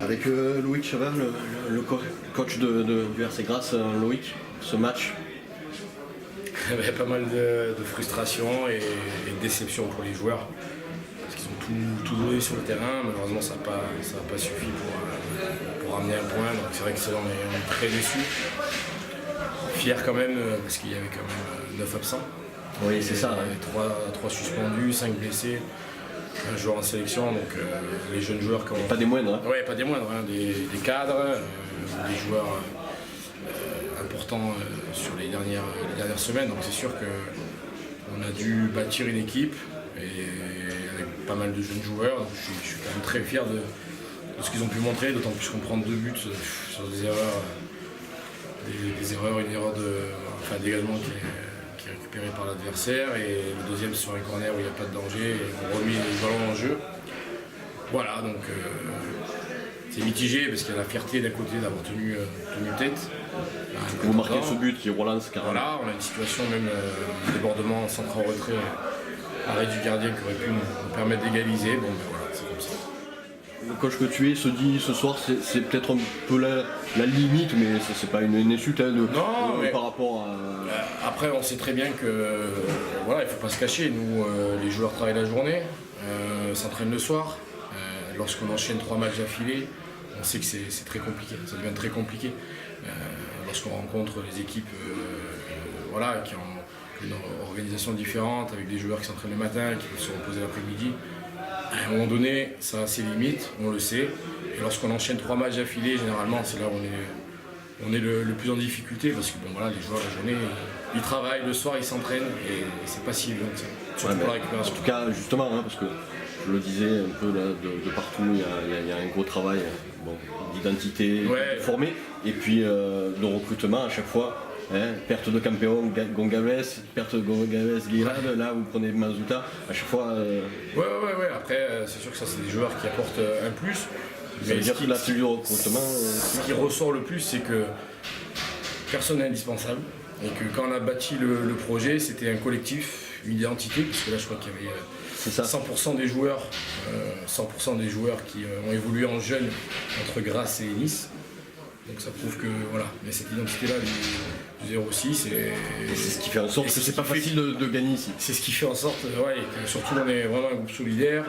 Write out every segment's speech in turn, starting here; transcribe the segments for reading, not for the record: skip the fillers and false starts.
Avec Loïc Chavin, coach du RC Grasse, Loïc, ce match. Il y avait pas mal de frustration et de déception pour les joueurs. Parce qu'ils ont tout donné sur le terrain. Malheureusement, ça n'a pas suffi pour ramener un point. Donc c'est vrai que on est très déçus. Fiers quand même, parce qu'il y avait quand même 9 absents. Oui, c'est ça. 3 suspendus, 5 blessés. Un joueur en sélection, donc les jeunes joueurs qui ont... Pas des moindres. Hein. Oui, pas des moindres, hein, des cadres, des joueurs importants sur les dernières semaines. Donc c'est sûr qu'on a dû bâtir une équipe et avec pas mal de jeunes joueurs. Donc je suis quand même très fier de ce qu'ils ont pu montrer, d'autant plus qu'on prend 2 buts sur des erreurs, une erreur de dégagement qui est récupéré par l'adversaire et le deuxième sur un corner où il n'y a pas de danger et on remet le ballon en jeu. Voilà, donc c'est mitigé parce qu'il y a la fierté d'un côté d'avoir tenu tête. Vous marquez ce but qui relance carrément. Voilà, on a une situation même débordement centre en retrait, arrêt du gardien qui aurait pu nous permettre d'égaliser. Bon ben voilà, c'est comme ça. Le coach que tu es se dit ce soir c'est peut-être un peu la limite, mais c'est pas une insulte par rapport à... Après on sait très bien que voilà, il ne faut pas se cacher, nous les joueurs travaillent la journée, s'entraînent le soir, lorsqu'on enchaîne 3 matchs d'affilée, on sait que c'est très compliqué, ça devient très compliqué. Lorsqu'on rencontre les équipes voilà, qui ont une organisation différente, avec des joueurs qui s'entraînent le matin, qui peuvent se reposer l'après-midi, à un moment donné, ça a ses limites, on le sait. Et lorsqu'on enchaîne 3 matchs d'affilée, généralement, c'est là où on est le plus en difficulté. Parce que bon, voilà, les joueurs, la journée, ils travaillent, le soir, ils s'entraînent. Et c'est pas si évident que ça. Surtout pour la récupération. En tout cas, justement, hein, parce que je le disais un peu là, de partout, il y a un gros travail d'identité formée. Et puis de recrutement à chaque fois. Hein, perte de Campeón, Gonçalves, perte de Gonçalves, Guirade, là vous prenez Mazuta, à chaque fois... Ouais, après c'est sûr que ça c'est des joueurs qui apportent un plus. Ça veut dire que la cellule de recrutement... Ce qui ressort le plus, c'est que personne n'est indispensable. Et que quand on a bâti le projet, c'était un collectif, une identité, parce que là je crois qu'il y avait 100% des joueurs, qui ont évolué en jeunes entre Grasse et Nice. Donc ça prouve que voilà, mais cette identité-là du 06 et c'est ce qui fait en sorte que c'est pas facile de gagner ici. C'est ce qui fait en sorte, que surtout on est vraiment un groupe solidaire,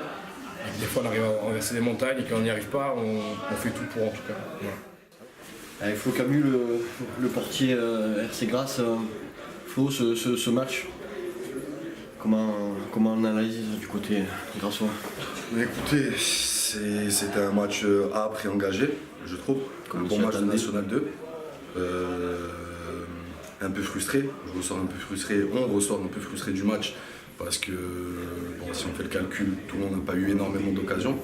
et que des fois on arrive à renverser des montagnes et quand on n'y arrive pas, on fait tout pour en tout cas. Voilà. Avec Flo Camus, le portier RC Grasse, Flo, ce match, comment on analyse du côté grassois? Écoutez, c'était un match âpre et engagé, je trouve, comme bon match de National 2. Un peu frustré, on ressort un peu frustré du match parce que si on fait le calcul, tout le monde n'a pas eu énormément d'occasions.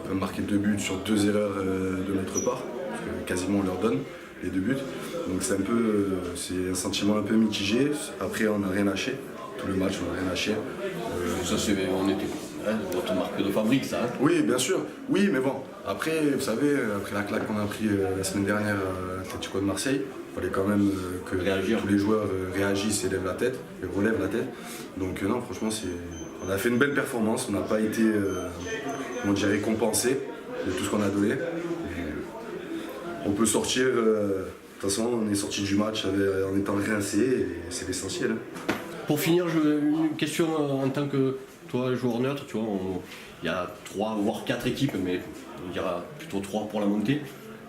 On peut marquer 2 buts sur 2 erreurs de notre part, parce que quasiment on leur donne les 2 buts. Donc c'est un sentiment un peu mitigé. Après on n'a rien lâché, tout le match on n'a rien lâché. On était votre marque de fabrique, ça. Hein. Oui, bien sûr. Oui, mais bon. Après, vous savez, après la claque qu'on a pris la semaine dernière à l'Atlético de Marseille, il fallait quand même que tous les joueurs réagissent et relèvent la tête. Donc non, franchement, on a fait une belle performance. On n'a pas été, récompensé de tout ce qu'on a donné. Et on peut sortir. De toute façon, on est sorti du match en étant rincé et c'est l'essentiel. Hein. Pour finir, une question en tant que toi, joueur neutre, tu vois, il y a 3 voire 4 équipes, mais on dira plutôt 3 pour la montée.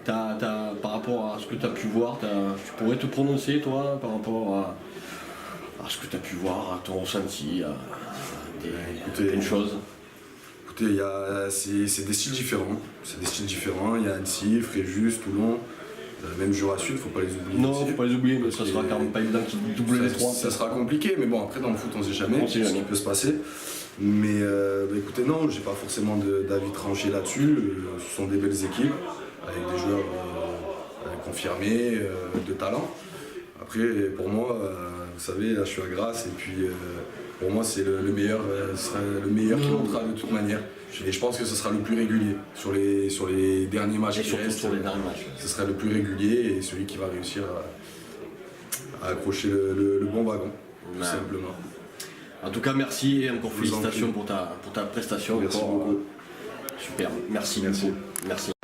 Par rapport à ce que tu as pu voir, tu pourrais te prononcer, toi, par rapport à ce que tu as pu voir, à ton ressenti, à une chose? Écoutez, c'est des styles différents. Il y a Annecy, Fréjus, Toulon. Même Jura Sud, faut pas les oublier. Non, faut pas les oublier, mais ça sera quand même pas évident qu'ils doublent les 3. Ça sera compliqué, mais bon, après dans le foot on sait jamais ce qui peut se passer. Mais écoutez, non, j'ai pas forcément d'avis tranché là-dessus. Ce sont des belles équipes, avec des joueurs confirmés, de talent. Après, pour moi, vous savez, là je suis à Grasse, et puis pour moi c'est le meilleur, sera le meilleur qui montera de toute manière. Et je pense que ce sera le plus régulier sur les derniers matchs. Et surtout sur les derniers matchs. Ce sera le plus régulier et celui qui va réussir à accrocher le bon wagon, tout simplement. En tout cas, merci et encore félicitations pour ta prestation. Merci beaucoup. Super, merci. Merci.